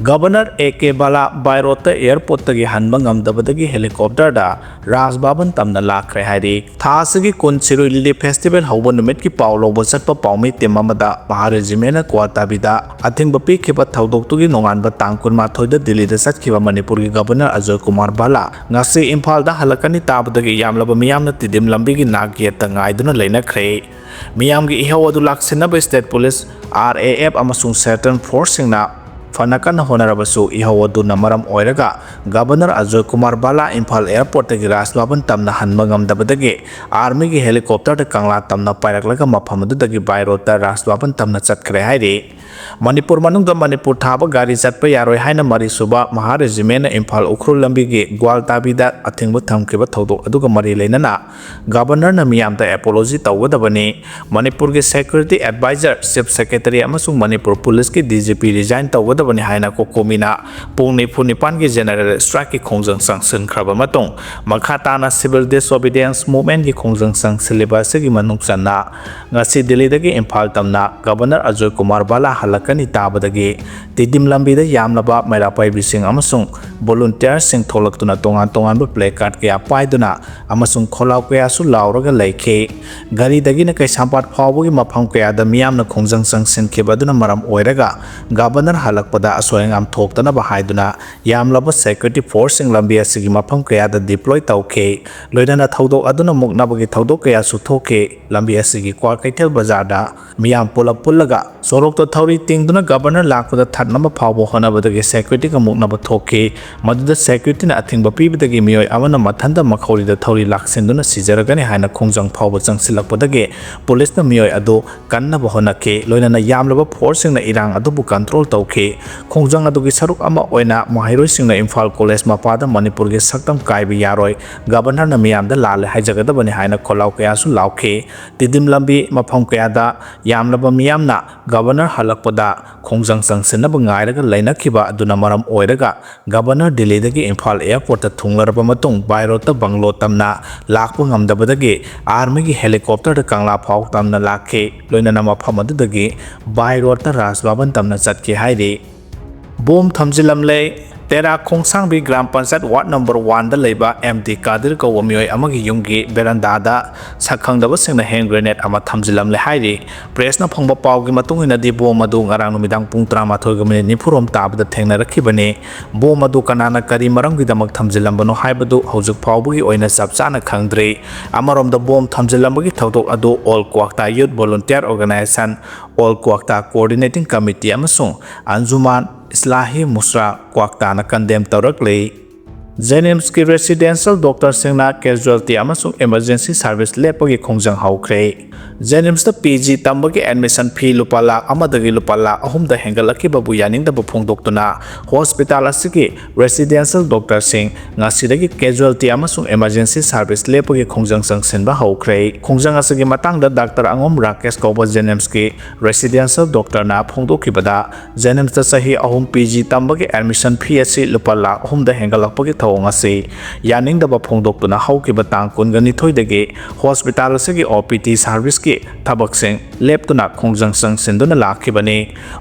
Governor A.K. बाला बायरोत airport तगी हनबा ngamdabadagi helicopter दा राजबाबन तमना लाखरे हाइरी थासगी कुनसिरु lily festival हौबा नुमित की पाव लौबा चटपा पावमी team अमदा महारेजिमेंट क्वाताबिदा अथिंगबा पीखिबा थौदोक्तुगी नोंगानबा तांग 28 दिल्लीदा चटखिबा मणिपुर की गवर्नर अजय कुमार बाला ngasi इम्फालदा हलकनी ताबदगी यामलबा मियामना तिदिम लंबीगी नागियता ngaiduna लेनखरे मियामगी इहौ अदु लाक्सिनबा स्टेट पुलिस RAF अमसुंग सर्टन फोर्स सिंगना फनकन होनरबसु इहवदुना मरम ओइरगा गवर्नर अजय कुमार बाला इम्फाल एयरपोर्ट की राजबाबन तमना हनबा ngamdabadagi आर्मी की हेलीकॉप्टर कंगला तमना पायरकलगा मफमदुदगी बायरोता राजबाबन तमना चटखरे हाइरे मणिपुर मनुंगदा मणिपुर थाबा गाड़ी चटपा यारोय हाइना मरी सुबा महारेजिमेंट इम्फाल उख्रुल लंबीगी ग्वालताबीदा अथिंगबा थमखिबा थौदोक अदुगा मरी लेनना गवर्नर ना मियामदा एपोलॉजी तौगदबनी मणिपुर के सिक्योरिटी एडवाइजर चीफ सेक्रेटरी अमसुंग मणिपुर पुलिस की DGP रिजाइन तौगदबनी हाइना कोकोमिना पुंग 9 की जनरल स्ट्राइक की खोंजंग संगसन खरबा मतों मखाताना सिविल डिसोबीडियंस मूवमेंट की खोंजंग संगसिलिबा सिगी मनुंगसना ngasi दिल्लीदगी इम्फाल तमना गवर्नर अजय कुमार बाला हलकनी ताबदगी तिदिम लंबीदा यामलबा मैरापाई बिसिंग अमसुंग वॉलंटियर सिंग थोलक्तुना तोंगान तोंगान प्ले कार्ड कया पाइदुना अमसुंग खोलाव कयासु लाउरगा लैखे गारीदगिना कैसांपाट फावबगी मफम कयादा मियामना खोंजंग संगसिनखिबदुना मरम ओइरगा गवर्नर हलकपदा असोयंगाम थोक्तनबा हाइदुना यामलबा सिक्योरिटी फोर्स सिंग लंबी असिगी मफम कयादा डिप्लॉय तौखे लोइदना थौदोक अदुना मुकनाबगी थौदोक कयासु थोखे लंबी असिगी क्वा कैथेल बाजारदा मियाम पुलप पुल्लगा सोरोक्तो थौरी तिंगदुना गवर्नर लाखपदा थटनबा फावबो होनबदगी सिक्योरिटी का मुकनाबा थोखे मदुदा सिक्योरिटीना अथिंगबा पीबदगी मियोय अमना मथंदा मखौरीदा थौरी लाक्सिनदुना सिजरगने हाइना खोंजंग फावबो चंगसिलकपदगी पुलिसना मियोय अदो कन्नबा होनखे लोइनना यामलबा फोर्स सिंगना इरांग अदुबु कंट्रोल तौखे खोंजंग अदुगी सरुक अमा ओइना महाइरोय सिंगना इम्फाल कॉलेज मपादा मणिपुर के सक्तम कायबि यारोय गवर्नर ना मियामदा लाले हाइजगदबने हाइना खोलाव कयासु लाउखे तिदिम लंबी मफम कयादा यामलबा मियामना गवर्नर हलकपदा खोंजंग संगसिनबा ngairaga lainakhiba aduna maram oiraga governor दिल्लीदगी इम्फाल एयरपोर्ट थुंगलरबा मतुंग बायरोता बंगलो तमना लाखपा ngamdabadagi आर्मी की हेलीकॉप्टर कंगला फाव तमना लाखे लोइनना मफम अदुदगी बायरोता राजबाबन तमना चटके हाइरे बोम थमजिलमले तेरा खोंसांबी ग्राम पंचायत वार्ड नंबर 1 लेबा MD कादिर कौवा मियोय अमगी युंगी बेरंदादा सखंगदबा सिंगना हैंड ग्रेनेड अमा थमजिलमले हाइरे प्रेसना फंगबा पावगी मतुंगिनदी बोम अदु ngarang नुमिदांग पुंग 13:09 ताबदा थेंगनरखिबने बोम अदु कनाना करी मरंगीदमक थमजिलमबनो हाइबदु हौजुक फावबगी ओइना चपचाना खंगद्रे अमरोमदा बोम थमजिलमबगी थौदोक अदु all Kwakta youth volunteer organisation all Kwakta coordinating committee अमसुंग अंजुमान इस्लाही मुस्रा क्वाक्ताना कंडेम तौरकले जेनिम्स की रेसिडेंशियल डॉक्टर सिंगना कैजुअलिटी अमसुंग इमरजेंसी सर्विस लेपगी खोंजंग हौख्रे जेनिम्स द PG तंबगी एडमिशन फी लुपा लाख अमदगी लुपा लाख अहुमदा हेंगलखिबबु यानिंगदबु फोंदोक्तुना हॉस्पिटल असगी रेसिडेंशियल डॉक्टर सिंग ngasiदगी कैजुअलिटी अमसुंग इमरजेंसी सर्विस लेपगी खोंजंग संगसिनबा हौख्रे खोंजंग असगी मतंगदा डॉक्टर अंगोम राकेश कौबा जेनिम्स की रेसिडेंशियल डॉक्टर ना फोंदोखिबदा जेनिम्स द सही अहुम PG तंबगी एडमिशन फी असि लुपा लाख अहुमदा हेंगलखपगी थौंगसी यानिंगदबा फोंदोक्तुना हौकिबा तांग 22 हॉस्पिटल असगी OPT सर्विस की थबकसिंग लेप्तुना खोंजंग संगसिनदुना लाखिबने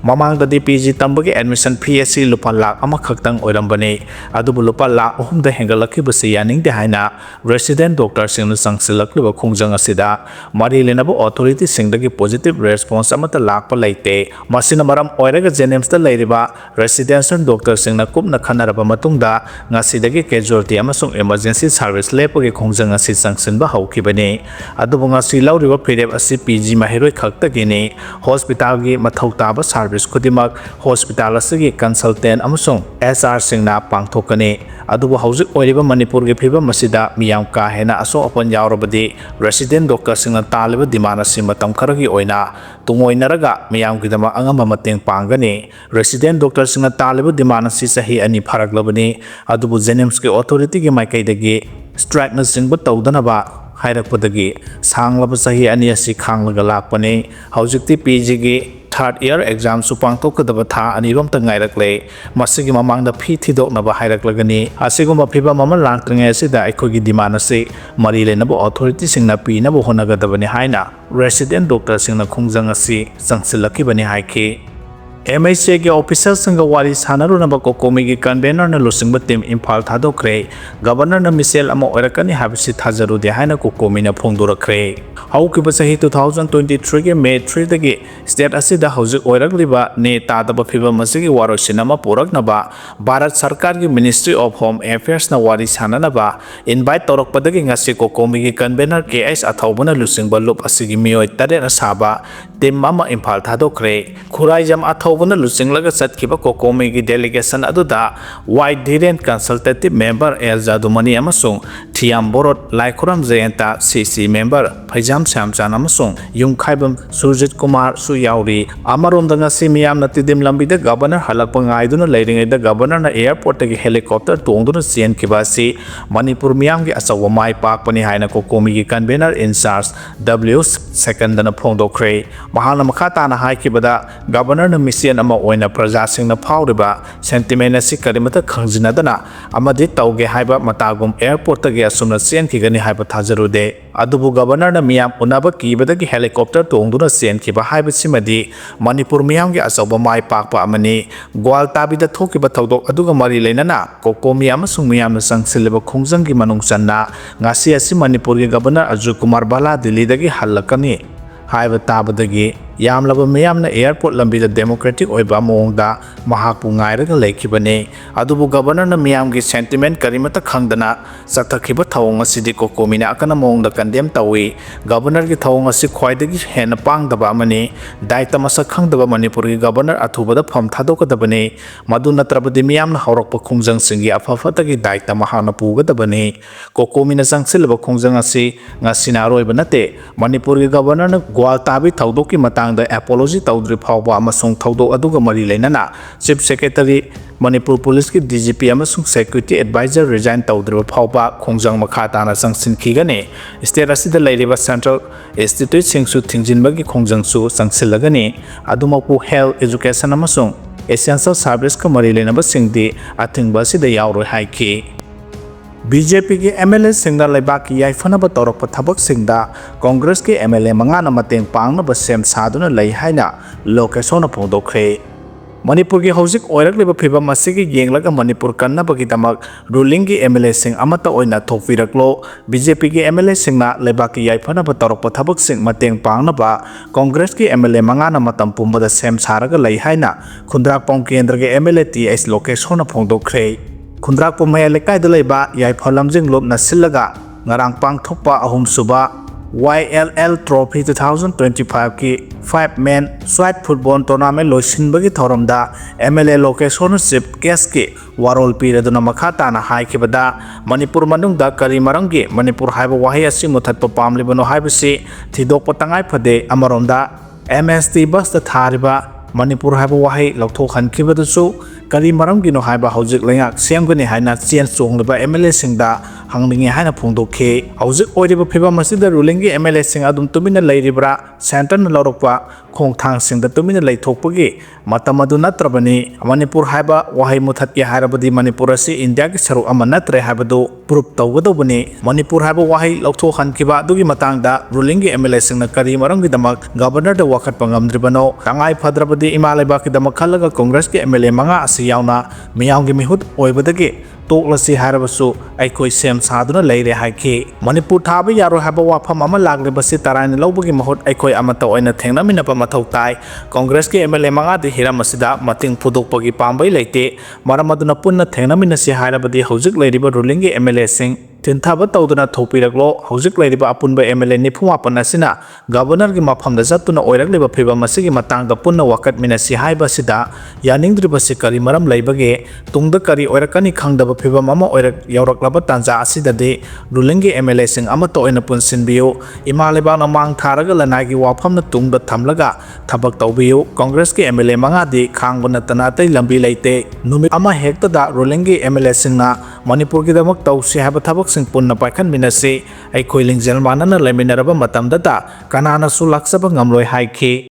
ममांगददी PG तंबगी एडमिशन फी असि लुपा लाख अमखक्तंग ओइरंबने अदुबु लुपा लाख अहुमदा हेंगलखिबसि यानिंगदे हाइना रेसिडेंट डॉक्टर सिंगना संगसिलक्लिबा खोंजंग असिदा मरी लेनबो ऑथोरिटी सिंगदगी पॉजिटिव रेस्पॉन्स अमता लाखपा लैते मसिना मरम ओइरगा जेनिम्स दा लैरिबा रेसिडेंशियल डॉक्टर सिंगना कुपना खनरबा मतुंगदा ngasi कैजुअलिटी इमरजेंसी सर्विस लेपगी खोंजंग असी संगसिनबा हौखिबने अदुबु ngasi लौरिबा फिरेब असी PG महिरोय खक्तगिने हॉस्पिटल की मथौ ताबा सर्विस खुदिमक हॉस्पिटल असगी कंसल्टेंट अमसुंग HR सिंगना पांगथोकने अदुबु हौजिक ओइरिबा मणिपुर के फिबा मसिदा मियाम का हेना असो अपन यावरबदि रेसिडेंट डॉक्टर सिंगना तालिबा डिमांड असि मतम खरगी ओइना तुंगोइनरगा मियाम किदमा अंगम मतेंग पांगने रेसिडेंट डॉक्टर सिंगना तालिबा डिमांड असि सही अनि फरकलबने अदुबु जेनिम्स के ऑथोरिटी के माइकैदगी स्ट्राइकना सिंगबा तौदनबा हाइरकपदगी सांगलबा सही अनि असि खांगलगा लाकपने हौजिकति PG की 3rd year exam सुपांगथोकदबा था अनिरोम तंगाइरकले मसिगी ममांगदा फी थिदोकनबा हाइरकलगनी असिगुम फिबा ममन लांगत्रिंगे असिदा अखोगी डिमांड असे मरी लेनबो ऑथोरिटी सिंगना पीनबो होनगदबने हाइना रेसिडेंट डॉक्टर सिंगना खोंजंग असि संगसिलखिबने हाइखे MHA के ऑफिसर संग वारी सानरुनबा कोकोमी की कन्वेनर न लुसिंगबा टीम इम्फाल थादोख्रे गवर्नर न मिसेल अमा ओइरकनी हाबिसि थाजरुदे हाइना कोकोमी न फोंदोरख्रे हौकिबा सही 2023 के मे 3 दगी स्टेट असिदा हौजिक ओइरकलिबा ने तादबा फिबम असिगी वारोसिन अमा पोरकनबा भारत सरकार की मिनिस्ट्री ऑफ होम अफेयर्स न वारी साननबा इनवाइट तौरकपदगी ngasi कोकोमी की कन्वेनर के एस अथौबना लुसिंगबा लुप असिगी मियोय तरेना साबा टीम अमा इम्फाल थादोख्रे खुराइजम अथौबना लुसिंगलगा चतखिबा कोकोमी की डेलीगेशन अदुदा वाइट Dhiren consultative member L Jadumani अमसुंग थियाम बोरोट लाइखुरम जयंता सीसी मेंबर फैजाम श्यामचान अमसुंग युमखाइबम सुरजित कुमार सु याउरी अमरोम दंगसी मियाम नतिदिम लंबिदे गवर्नर हलकपा ngaiduna leiringaida governor na airport tagi helicopter tongduna chenkhiba si manipur miyam gi achawa mai pakpani haina kokomi gi convener in charge w second na phongdokre mahana makhata na haikibada governor na mission ama oina praja sing na phawriba sentiment asi karimata khangjinadana amadi tauge haiba matagum airport tagi asumna chenkigani haiba thajarude adubu governor na miyam unaba kibadagi helicopter tongduna chenkhiba haiba simadi manipur miyam gi achawa mai pakpa amani gwal tabida thokiba thodok aduga mari leinana kokomi amasung miyam na sangsileba khongjang gi manung channa ngasi asi manipur gi governor aju kumar bala delhi dagi halakani haiba tabadagi yamlaba miyamna airport lambida democratic oiba mongda mahakpu ngairaga lekhibane adubu governor na miyam gi sentiment karimata khangdana sathakhiba thawong asidi kokomi na akana mongda condemn tawi governor gi thawong asi khwaidagi hena pangdaba amani daita masa khangdaba manipur gi governor athubada pham thadokadabane madu natrabadi miyamna hawrakpa khongjang singi afafatagi daita mahana pugadabane kokomi na sangsilba khongjang asi ngasina roiba nate manipur gi governor na gwal tabi thawdoki matang apology tawdri phawba amasung thawdok aduga mari leinana chief secretary manipur police ki dgp amasung security advisor resign tawdri phawba khongjang makha tana sangsin khigane state asida leiriba central institute singsu thingjinba gi khongjang su sangsilagani adumapu health education amasung essential service ka mari leinaba singdi athingba sida yauroi haiki BJP के MLA सिंगना लेबाक की याइफनब तौरप थबक सिंगदा कांग्रेस के MLA मंगाना मतें पांगनब same सादुना लई हाइना location फोंदोख्रे Manipur की हौजिक ओइरकलिबा फिबम असिगी येंगलगा मणिपुर कन्नबगी दमक ruling की MLA सिंग अमता ओइना थोकपिरकलो BJP की MLA सिंगना लेबाक की याइफनब तौरप थबक सिंग मतें पांगनबा कांग्रेस की MLA मंगाना मतम पुंबदा सेम सारगा लई हाइना खुंद्राकपोंग केंद्र के MLA TS लोकेशन फोंदोख्रे खुंद्राकपो मया लेकाइदा लेबा याइफलमजिंग lobe नसिलगा ngarang pangthokpa ahum suba YLL Trophy 2025 की 5 men swat football tournament loisinbagi thoramda MLA location ship case ki warol piraduna makhata na haikibada manipur manungda kari marangi manipur haiba wahi asi muthatpa pamlibano haibasi thidokpa tangai phade amaromda MST bus ta thariba manipur haiba wahi lokthokhan kibadasu kari maramgi no haiba hojik lengak semgani haina chen songleba MLA singda hanglingi haina phongdokhe hojik oiriba phiba masida ruling gi MLA sing adum tumina leiribra center na lorokpa khongthang singda tumina leithokpagi matam adu natrabani manipur haiba wahai muthat ki hairabadi manipur asi india ki saru ama natre haibadu proof tawgadobani manipur haiba wahai lokthokhan kiba dugi matangda ruling gi MLA sing na kari maramgi damak governor da wakat pangamdribano tangai phadrabadi imalaiba ki damak khalaga congress ki MLA manga yauna miyamgi mihut oibadagi toklasi harabasu aikoi sem saduna leire haiki manipur thabi yaro haba wafam ama lagribasi tarani lobagi mahut aikoi amata oina thengnamina pa mathau tai congress ki MLA manga de hiramasida mating phudokpagi pambai leite maramaduna punna thengnamina si harabadi hojik leiriba ruling gi MLA sing tinthaba tawduna thopiraklo hojik leiriba apunba MLA niphumapan asina governor gi mafamda jatuna oirakliba phiba masigi matangda punna wakat minasi haiba sida yaningdriba si kari maram leibage tungda kari oirakani khangdaba phiba mama oirak yauraklaba tanja asida de ruling gi MLA sing amata oina punsinbiu imaleba na mang tharaga lanagi wafamna tungda thamlaga thabak tawbiu congress ki MLA manga di khangbana tana tai lambi leite numit ama hekta da ruling gi MLA sing na manipur gi damak tawsi haba thabak sing punna paikhan minase ai khoiling jelmana na leminaraba matamda da kanana su laksaba ngamloi haiki